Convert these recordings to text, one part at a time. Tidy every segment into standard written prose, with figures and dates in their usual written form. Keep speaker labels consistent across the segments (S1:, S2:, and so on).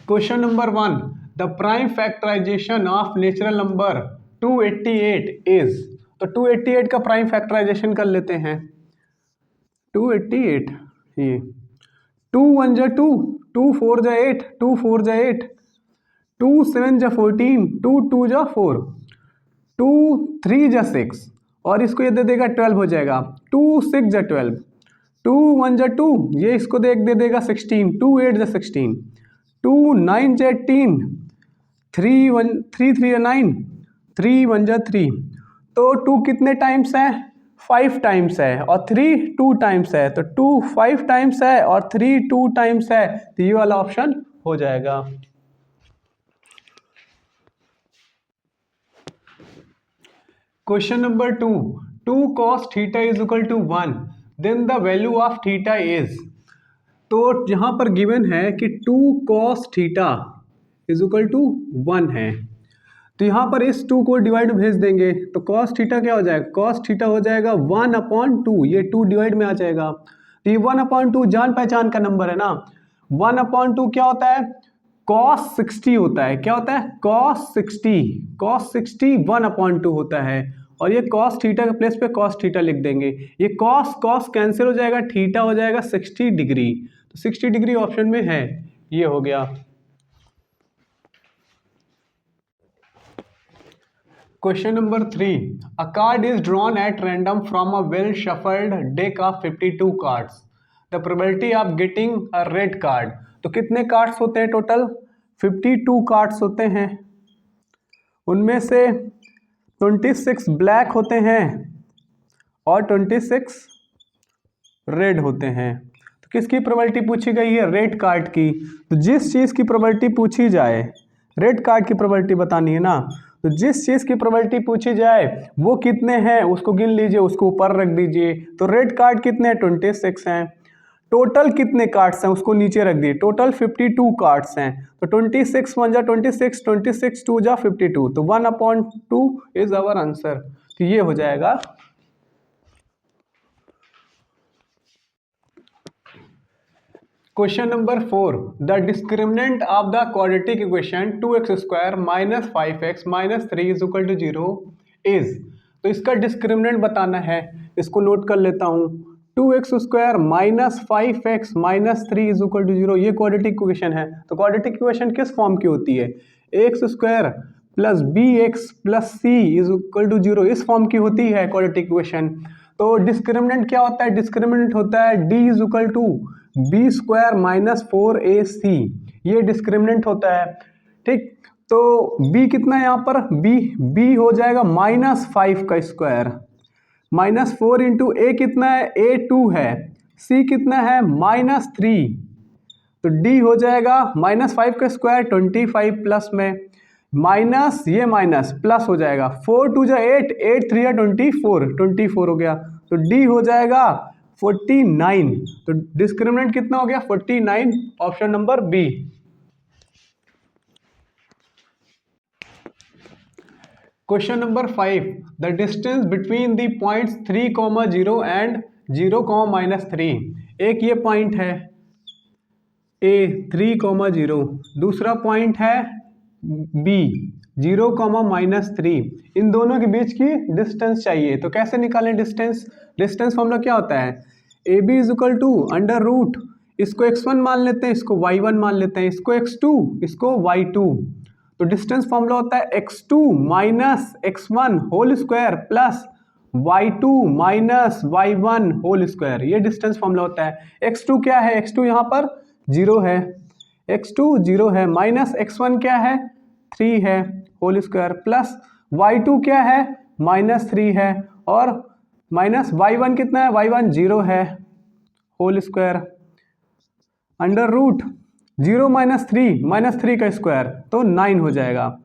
S1: Question number 1, the prime factorization of natural number 288 is. तो 288 का prime factorisation कर लेते हैं। 288 ये 2 1 जा 2, 2 4 जा 8, 2 4 जा 8, 2 7 जा 14, 2 2 जा 4, 2 3 जा 6 और इसको ये दे देगा 12 हो जाएगा। 2 6 जा 12, 2 1 जा 2, ये इसको दे देगा 16, 2 8 जा 16, 2 9 जा 18, 3 1 3 3 जा 9, 3 1 जा 3। तो 2 कितने टाइम्स है? 5 टाइम्स है और 3 2 टाइम्स है। तो 2 5 टाइम्स है और 3 2 टाइम्स है, तो ये वाला ऑप्शन हो जाएगा। Question number 2, 2 cos theta is equal to 1, then the value of theta is. तो यहां पर गिवन है कि 2 cos theta is equal to 1 है, तो यहाँ पर इस 2 को डिवाइड भेज देंगे तो cos थीटा क्या हो जाएगा? cos थीटा हो जाएगा 1/2, ये 2 डिवाइड में आ जाएगा। तो ये 1/2 जान पहचान का नंबर है ना। 1/2 क्या होता है? cos 60 होता है। क्या होता है? cos 60 1/2 होता है। और ये cos थीटा के प्लेस पे cos थीटा लिख देंगे। ये cos कैंसिल हो जाएगा, थीटा हो जाएगा 60 डिग्री। तो 60 डिग्री ऑप्शन में है, ये हो गया। Question number 3, a card is drawn at random from a well shuffled deck of 52 cards. The probability of getting a red card. तो कितने कार्ड्स होते हैं टोटल? 52 कार्ड्स होते हैं। उनमें से 26 ब्लैक होते हैं और 26 रेड होते हैं। तो किसकी प्रोबेबिलिटी पूछी गई है? रेड कार्ड की। तो जिस चीज़ की प्रोबेबिलिटी पूछी जाए, रेड कार्ड की प्रोबेबिलिटी बतानी है ना, तो जिस चीज़ की प्रोबेबिलिटी पूछी जाए वो कितने हैं उसको गिन लीजिए, उसको ऊपर रख दीजिए। तो रेड कार्ड कितने हैं? 26 हैं। टोटल कितने कार्ड्स हैं उसको नीचे रख दिए। टोटल 52 कार्ड्स हैं। तो 26 1 जा 26, 26 2 जा 52, तो 1/2 इज आवर आंसर। तो ये हो जाएगा। Question number 4, the discriminant of the quadratic equation 2x² - 5x - 3 is equal to 0 is. तो इसका डिस्क्रिमिनेंट बताना है, इसको नोट कर लेता हूँ। 2x² - 5x - 3 is equal to 0, ये क्वाड्रेटिक इक्वेशन है। तो क्वाड्रेटिक इक्वेशन किस फॉर्म की होती है? x² + bx + c is equal to 0, इस फॉर्म की होती है क्वाड्रेटिक इक्वेशन। तो डिस्क्रिमिनेंट क्या होता है? डिस्क्रिमिनेंट होता है d is equal to b² - 4ac, ये डिस्क्रिमिनेंट होता है। ठीक, तो b कितना है यहाँ पर? b हो जाएगा -5 का स्क्वायर, -4 इंटू a कितना है? a2 है, c कितना है? -3, तो d हो जाएगा -5 का स्क्वायर 25 प्लस में माइनस ये माइनस प्लस हो जाएगा। 4 2 जा 8, 8 3 24, 24 हो गया। तो d हो जाएगा 49। तो डिस्क्रिमिनेंट कितना हो गया? 49, option number B. Question number 5, the distance between the points 3, 0 and 0, -3। एक ये पॉइंट है a 3, 0, दूसरा पॉइंट है b 0, -3। इन दोनों के बीच की डिस्टेंस चाहिए। तो कैसे निकालें डिस्टेंस? डिस्टेंस फॉर्मूला क्या होता है? AB इज इक्वल टू √, इसको x1 मान लेते हैं, इसको y1 मान लेते हैं, इसको x2, इसको y2। तो डिस्टेंस फॉर्मूला होता है x2 - x1 whole square plus y2 - y1 whole square, ये डिस्टेंस फॉर्मूला होता है। x2 क्या है? x2 यहाँ पर 0 है, x2 0 है, माइनस x1 क्या है? 3 है होल स्क्वायर प्लस y2 क्या है? -3 है और माइनस y1 कितना है? y1 0 है होल स्क्वायर √0 - 3 का स्क्वायर, तो 9 हो जाएगा।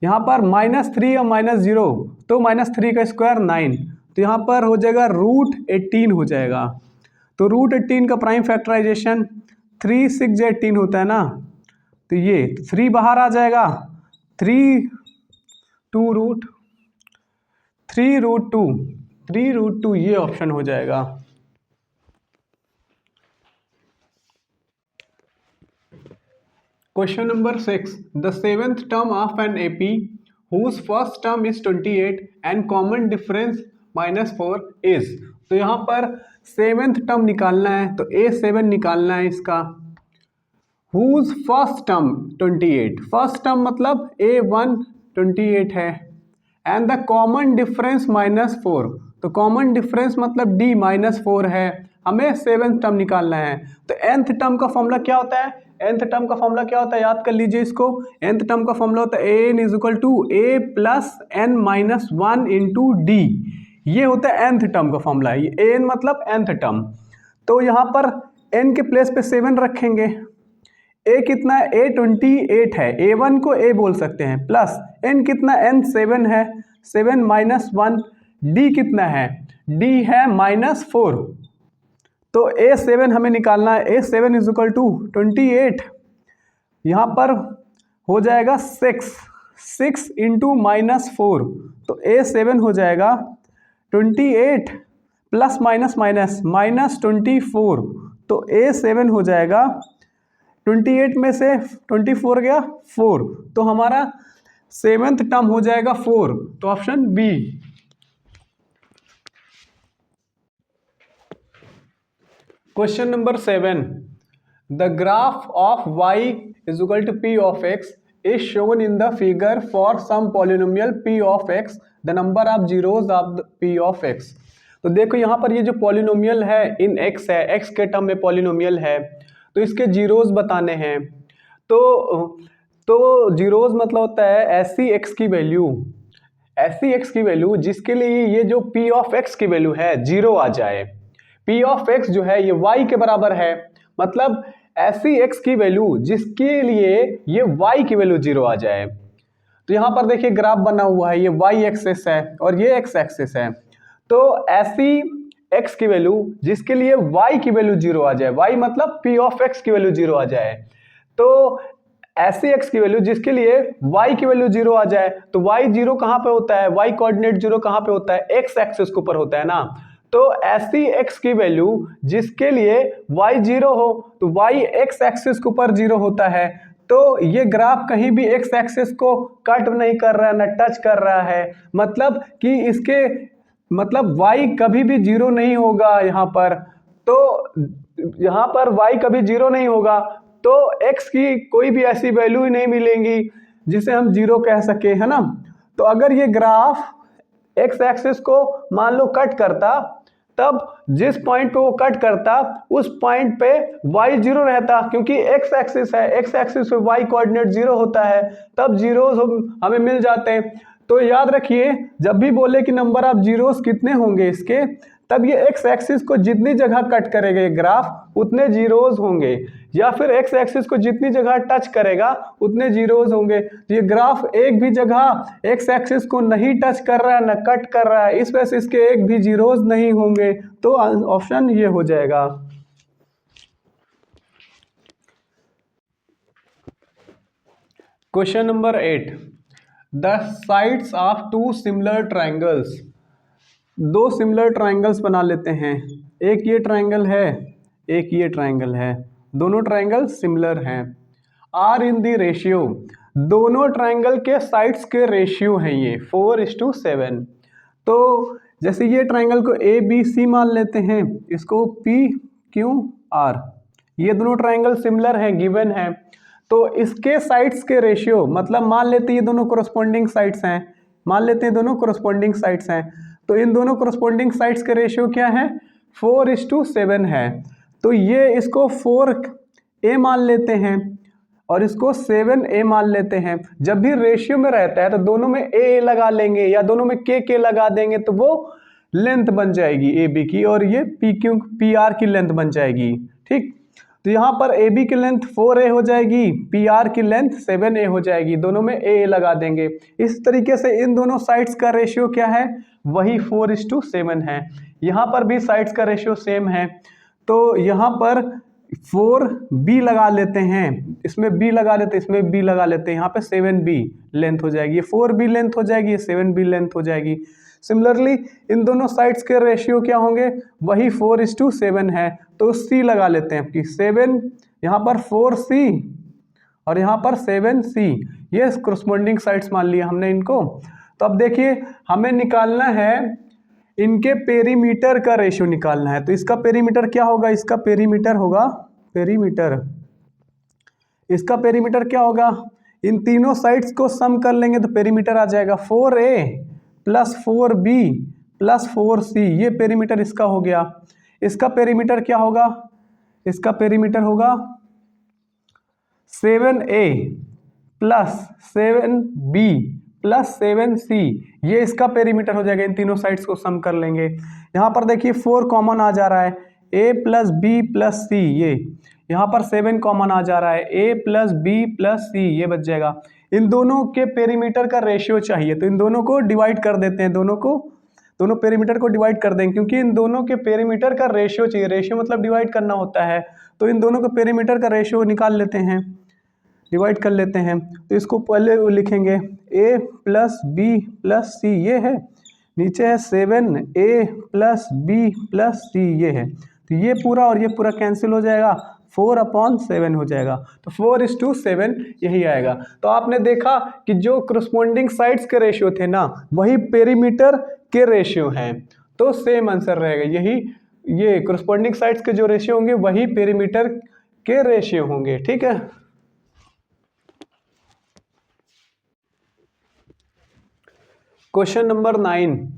S1: यहाँ पर -3 और -0, तो -3 का स्क्वायर 9, तो यहाँ पर हो जाएगा √18 हो जाएगा। तो √18 का प्राइम फैक्टराइजेशन 3 6 18 होता है ना, तो ये 3 बाहर आ जाएगा, 3 √2 ये ऑप्शन हो जाएगा। Question number 6, the seventh term of an AP whose first term is 28 and common difference -4 is. तो यहाँ पर सेवेंथ टर्म निकालना है, तो A7 निकालना है इसका। Whose first term 28, first term मतलब A1 28 है, एंड द कॉमन डिफरेंस -4, तो कॉमन डिफरेंस मतलब D -4 है। हमें सेवेंथ टर्म निकालना है। तो nth टर्म का फॉर्मूला क्या होता है? nth टर्म का फॉर्मूला क्या होता है, याद कर लीजिए इसको। nth टर्म का फॉर्मूला होता है an = a + n-1 × d। ये होता है nth टर्म का फॉर्मूला। ये an मतलब nth टर्म। तो यहाँ पर n के प्लेस पे 7 रखेंगे। a कितना है? a 28 है, a1 को a बोल सकते हैं, प्लस n कितना? n 7 है, 7 - 1, d कितना है? d है -4। तो A7 हमें निकालना है। A7 = 28, यहाँ पर हो जाएगा 6 × -4, तो A7 हो जाएगा 28 प्लस माइनस माइनस -24, तो A7 हो जाएगा 28 में से 24 गया 4, तो हमारा सेवेंथ टर्म हो जाएगा 4, तो option B. Question number 7, the graph of y = p of x is shown in the figure for some polynomial p of x, the number of zeros of the p of x। तो देखो यहाँ पर ये जो polynomial है इन x है, x के term में पॉलिनोमियल है, तो इसके जीरोस बताने हैं। तो जीरोस मतलब होता है ऐसी x की वैल्यू जिसके लिए ये जो p ऑफ x की वैल्यू है जीरो आ जाए। p ऑफ x जो है ये y के बराबर है, मतलब ऐसी x की वैल्यू जिसके लिए ये y की वैल्यू जीरो आ जाए। तो यहाँ पर देखिए ग्राफ बना हुआ है, ये y एक्सिस है और ये x एक्सिस है। तो ऐसी x की वैल्यू जिसके लिए y की वैल्यू जीरो आ जाए, y मतलब p ऑफ x की वैल्यू जीरो आ जाए। तो ऐसी x की वैल्यू जिसके लिए y की वैल्यू जीरो आ जाए, तो y जीरो कहाँ पे होता है? y कोऑर्डिनेट जीरो कहाँ पे होता है? x एक्सिस के ऊपर होता है ना। तो ऐसी x की वैल्यू जिसके लिए y जीरो हो, तो y x एक्सिस के ऊपर जीरो होता है। तो ये ग्राफ कहीं भी x एक्सिस को कट नहीं कर रहा है, ना टच कर रहा है, मतलब कि इसके मतलब y कभी भी जीरो नहीं होगा यहाँ पर। तो यहाँ पर y कभी जीरो नहीं होगा, तो x की कोई भी ऐसी वैल्यू ही नहीं मिलेंगी जिसे हम जीरो कह सके, है ना। तो अगर ये ग्राफ x एक्सिस को मान लो कट करता, तब जिस पॉइंट पे वो कट करता उस पॉइंट पे y जीरो रहता, क्योंकि x एक्सिस है, x एक्सिस पे y कोऑर्डिनेट जीरो होता है, तब जीरोस हमें मिल जाते हैं। तो याद रखिए जब भी बोले कि नंबर ऑफ जीरोस कितने होंगे इसके, तब ये x एक्सिस को जितनी जगह कट करेगा ये ग्राफ उतने जीरोस होंगे, या फिर x एक्सिस को जितनी जगह टच करेगा उतने जीरोस होंगे। तो ये ग्राफ एक भी जगह x एक्सिस को नहीं टच कर रहा है, न कट कर रहा है, इस वजह से इसके एक भी जीरोस नहीं होंगे। तो ऑप्शन ये हो जाएगा। Question number 8, the sides of two similar triangles. दो सिमिलर ट्राइंगल्स बना लेते हैं, एक ये ट्राइंगल है, एक ये ट्राइंगल है, दोनों ट्राइंगल सिमिलर हैं। आर इन दी रेशियो, दोनों ट्राइंगल के साइड्स के रेशियो हैं ये 4:7। तो जैसे ये ट्राइंगल को ए बी सी मान लेते हैं, इसको पी क्यू आर, ये दोनों ट्राइंगल सिमिलर हैं, गिवन है। तो इसके साइड्स के रेशियो मतलब मान लेते हैं ये दोनों कोरस्पॉन्डिंग साइड्स हैं, मान लेते हैं दोनों कोरस्पॉन्डिंग साइड्स हैं, तो इन दोनों कोरस्पॉन्डिंग साइड्स के रेशियो क्या है? 4:7 है। तो ये इसको 4a मान लेते हैं और इसको 7a मान लेते हैं। जब भी रेशियो में रहता है तो दोनों में a लगा लेंगे या दोनों में k लगा देंगे, तो वो लेंथ बन जाएगी ए बी की, और ये पी आर की लेंथ बन जाएगी। ठीक, तो यहाँ पर ए बी की लेंथ 4a हो जाएगी, पी आर की लेंथ 7a हो जाएगी, दोनों में a लगा देंगे। इस तरीके से इन दोनों साइड्स का रेशियो क्या है? वही 4:7 है। यहाँ पर भी साइड्स का रेशियो सेम है, तो यहाँ पर 4b लगा लेते हैं, इसमें b लगा लेते हैं, इसमें b लगा लेते हैं, यहाँ पे 7b लेंथ हो जाएगी, 4b लेंथ हो जाएगी, 7b लेंथ हो जाएगी। सिमिलरली इन दोनों साइड्स के रेशियो क्या होंगे? वही 4:7 है, तो c लगा लेते हैं कि 7, यहाँ पर 4c और यहाँ पर 7C, ये corresponding साइड्स मान लिया हमने इनको। तो अब देखिए हमें निकालना है इनके पेरीमीटर का रेशियो निकालना है। तो इसका पेरीमीटर क्या होगा, इसका पेरीमीटर होगा इसका पेरीमीटर क्या होगा, इन तीनों साइड्स को सम कर लेंगे तो पेरीमीटर आ जाएगा 4A plus 4B plus 4C, ये पेरीमीटर इसका हो गया। इसका पेरीमीटर क्या होगा, इसका पेरीमीटर होगा 7A plus 7B plus 7C, ये इसका पेरीमीटर हो जाएगा। इन तीनों साइड्स को सम कर लेंगे। यहाँ पर देखिए 4 कॉमन आ जा रहा है, A plus B plus C, ये यहाँ पर 7 कॉमन आ जा रहा है, A plus B plus C, ये बच जाएगा। इन दोनों के पेरीमीटर का रेशियो चाहिए, तो इन दोनों को डिवाइड कर देते हैं, दोनों पेरीमीटर को डिवाइड कर देंगे, क्योंकि इन दोनों के पेरीमीटर का रेशियो चाहिए। रेशियो मतलब डिवाइड करना होता है, तो इन दोनों के पेरीमीटर का रेशियो निकाल लेते हैं, डिवाइड कर लेते हैं। तो इसको पहले लिखेंगे A plus B plus C, ये है, नीचे है 7A plus B plus C, ये है। तो ये पूरा और ये पूरा कैंसिल हो जाएगा, 4/7 हो जाएगा। तो 4:7 यही आएगा। तो आपने देखा कि जो करस्पॉन्डिंग साइड्स के रेशियो थे ना, वही पेरीमीटर के रेशियो हैं, तो सेम आंसर रहेगा यही। ये करस्पॉन्डिंग साइड्स के जो रेशियो होंगे वही पेरीमीटर के रेशियो होंगे, ठीक है। Question number 9,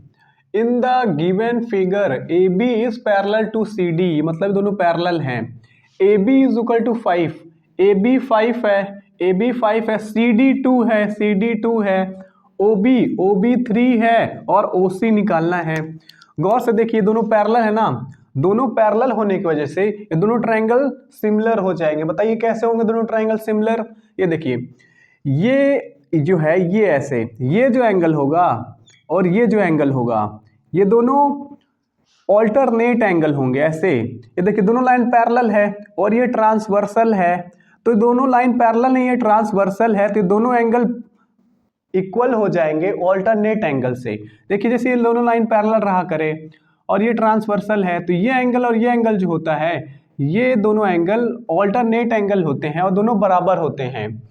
S1: in the given figure AB is parallel to CD, मतलब दोनों पैरेलल हैं। AB is equal to 5, AB 5 है, AB 5 है, CD 2 है, CD 2 है, OB 3 है और OC निकालना है। गौर से देखिए दोनों पैरेलल है ना, दोनों पैरेलल होने की वजह से ये दोनों ट्रायंगल सिमिलर हो जाएंगे। बताइए कैसे होंगे दोनों ट्रायंगल सिमिलर। ये देखिए ये जो है ये ऐसे, ये जो एंगल होगा और ये जो एंगल होगा, ये दोनों ऑल्टरनेट एंगल होंगे ऐसे। ये देखिए दोनों लाइन पैरेलल है और ये ट्रांसवर्सल है, तो दोनों लाइन पैरेलल नहीं, ये ट्रांसवर्सल है, तो दोनों एंगल इक्वल हो जाएंगे ऑल्टरनेट एंगल से। देखिए जैसे ये दोनों लाइन पैरेलल रहा करे और ये ट्रांसवर्सल है, तो ये एंगल और ये एंगल जो होता है, ये दोनों एंगल ऑल्टरनेट एंगल होते हैं और दोनों बराबर होते हैं।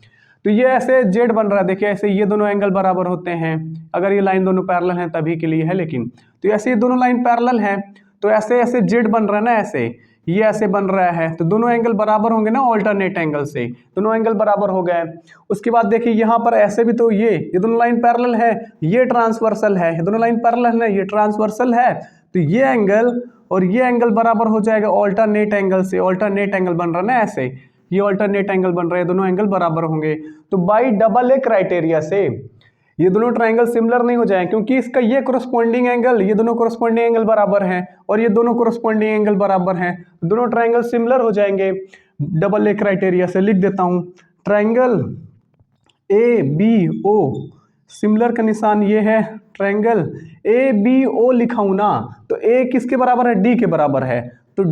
S1: तो ये ऐसे जेड बन रहा है, देखिए ऐसे ये दोनों एंगल बराबर होते हैं, अगर ये लाइन दोनों पैरेलल हैं तभी के लिए है। लेकिन तो ऐसे ये दोनों लाइन पैरेलल हैं, तो ऐसे ऐसे जेड बन रहा है ना, ऐसे ये ऐसे बन रहा है, तो दोनों एंगल बराबर होंगे ना ऑल्टरनेट एंगल से, दोनों एंगल बराबर हो गए। उसके बाद देखिए यहाँ पर ऐसे भी, तो ये दोनों लाइन पैरेलल है, ये ट्रांसवर्सल है, ये दोनों लाइन पैरेलल है, ये ट्रांसवर्सल है, तो ये एंगल और ये एंगल बराबर हो जाएगा ऑल्टरनेट एंगल से। ऑल्टरनेट एंगल बन रहा है ना ऐसे, ये ऑल्टरनेट एंगल बन रहे हैं, दोनों एंगल बराबर होंगे। तो बाई डबल ए क्राइटेरिया से ये दोनों ट्रायंगल सिमिलर नहीं हो जाएंगे, क्योंकि इसका ये कोरस्पॉन्डिंग एंगल, ये दोनों कोरस्पॉन्डिंग एंगल बराबर हैं और ये दोनों कोरस्पॉन्डिंग एंगल बराबर हैं, दोनों ट्रायंगल सिमिलर हो जाएंगे। डबल ए क्राइटेरिया से लिख देता हूँ, ट्रायंगल ABO, सिमिलर का निशान ये है, ट्रायंगल ABO लिखा हूँ ना, तो A किसके बराबर है, D के बराबर है, तो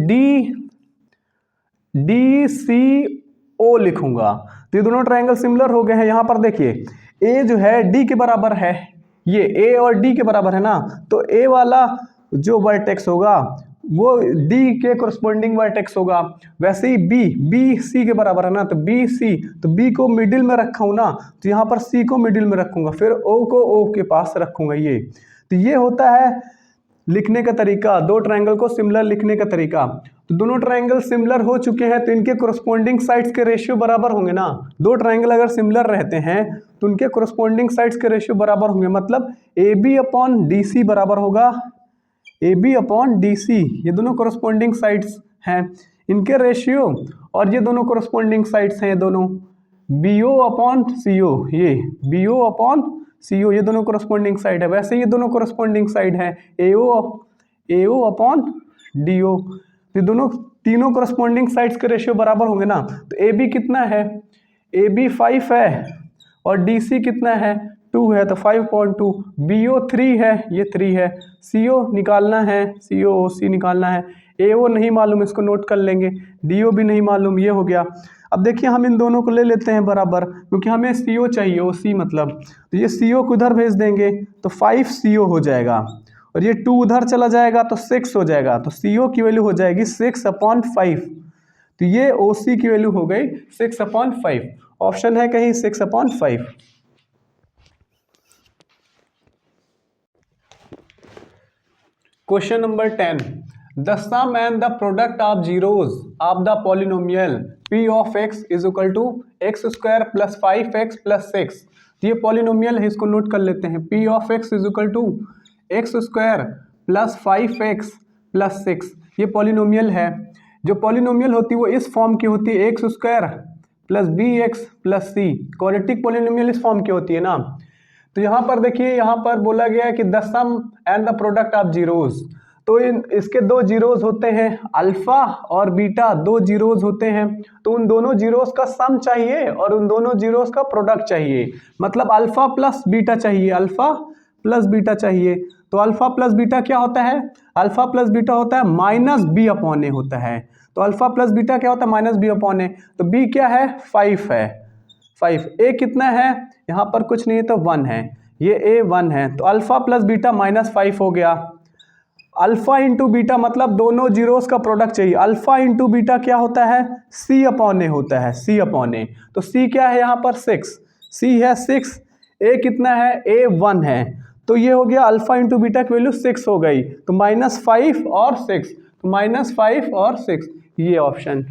S1: DCO लिखूंगा। तो ये दोनों ट्रायंगल सिमिलर हो गए हैं। यहाँ पर देखिए A जो है D के बराबर है, ये A और D के बराबर है ना, तो A वाला जो वर्टेक्स होगा वो D के कोरस्पॉन्डिंग वर्टेक्स होगा। वैसे ही B C के बराबर है ना, तो BC, तो B को मिडिल में रखा हूँ ना, तो यहाँ पर C को मिडिल में रखूंगा, फिर O को O के पास रखूंगा। ये तो ये होता है लिखने का तरीका, दो ट्रायंगल को सिमिलर लिखने का तरीका। तो दोनों ट्रायंगल सिमिलर हो चुके हैं, तो इनके कोरस्पॉन्डिंग साइड्स के रेशियो बराबर होंगे ना। दो ट्रायंगल अगर सिमिलर रहते हैं तो उनके कोरस्पॉन्डिंग साइड्स के रेशियो बराबर होंगे, मतलब AB/DC बराबर होगा AB/DC। ये दोनों कोरस्पॉन्डिंग साइड्स हैं, इनके रेशियो, और ये दोनों कोरस्पॉन्डिंग साइड्स हैं, ये दोनों BO/CO, ये BO/CO, ये दोनों कोरस्पॉन्डिंग साइड है। वैसे ये दोनों कोरस्पॉन्डिंग साइड है AO/DO। ये दोनों तीनों कोरस्पॉन्डिंग साइड्स के रेशियो बराबर होंगे ना। तो AB कितना है, AB 5 है और DC कितना है, 2 है, तो 5.2। BO 3 है, ये 3 है। CO निकालना है, COC निकालना है। AO नहीं मालूम, इसको नोट कर लेंगे। DO भी नहीं मालूम, ये हो गया। अब देखिए हम इन दोनों को ले लेते हैं बराबर, क्योंकि हमें CO चाहिए, OC मतलब, तो ये CO को उधर भेज देंगे तो 5 CO हो जाएगा, और ये 2 उधर चला जाएगा तो 6 हो जाएगा। तो CO की वैल्यू हो जाएगी 6/5। तो ये ओ सी की वैल्यू हो गई 6/5। ऑप्शन है कहीं 6/5। Question number 10, the sum and the product of zeros of the polynomial p of x is equal to x square plus 5x plus 6। ये पॉलिनोमियल है, इसको नोट कर लेते हैं। p of x is equal to x square plus 5x plus 6। ये polynomial है। जो polynomial होती है वो इस फॉर्म की होती है, x square plus b x plus c. Quadratic polynomial इस फॉर्म की होती है ना। तो यहाँ पर देखिए, यहाँ पर बोला गया है कि the sum and the product of zeros. तो इसके दो जीरोज होते हैं, अल्फा और बीटा, दो जीरोज होते हैं। तो उन दोनों जीरोज का सम चाहिए और उन दोनों जीरोज का प्रोडक्ट चाहिए। मतलब अल्फा प्लस बीटा चाहिए, अल्फा प्लस बीटा चाहिए। तो अल्फा प्लस बीटा क्या होता है? अल्फा प्लस बीटा होता है माइनस बी अपॉन ए होता है। तो अल्फा प्लस बीटा क्या होता है? माइनस बी अपॉन ए। तो बी क्या है? 5 है, 5। ए कितना है? यहाँ पर कुछ नहीं है तो 1 है, ये ए 1 है। तो अल्फा प्लस बीटा -5 हो गया। अल्फा इंटू बीटा मतलब दोनों जीरोस का प्रोडक्ट चाहिए। अल्फा इंटू बीटा क्या होता है? सी अपॉन ए होता है, सी अपॉन ए। तो सी क्या है यहाँ पर? 6। सी है 6। ए कितना है? ए 1 है। तो ये हो गया अल्फा इंटू बीटा की वैल्यू 6 हो गई। तो -5 और 6, तो -5 और 6, ये ऑप्शन।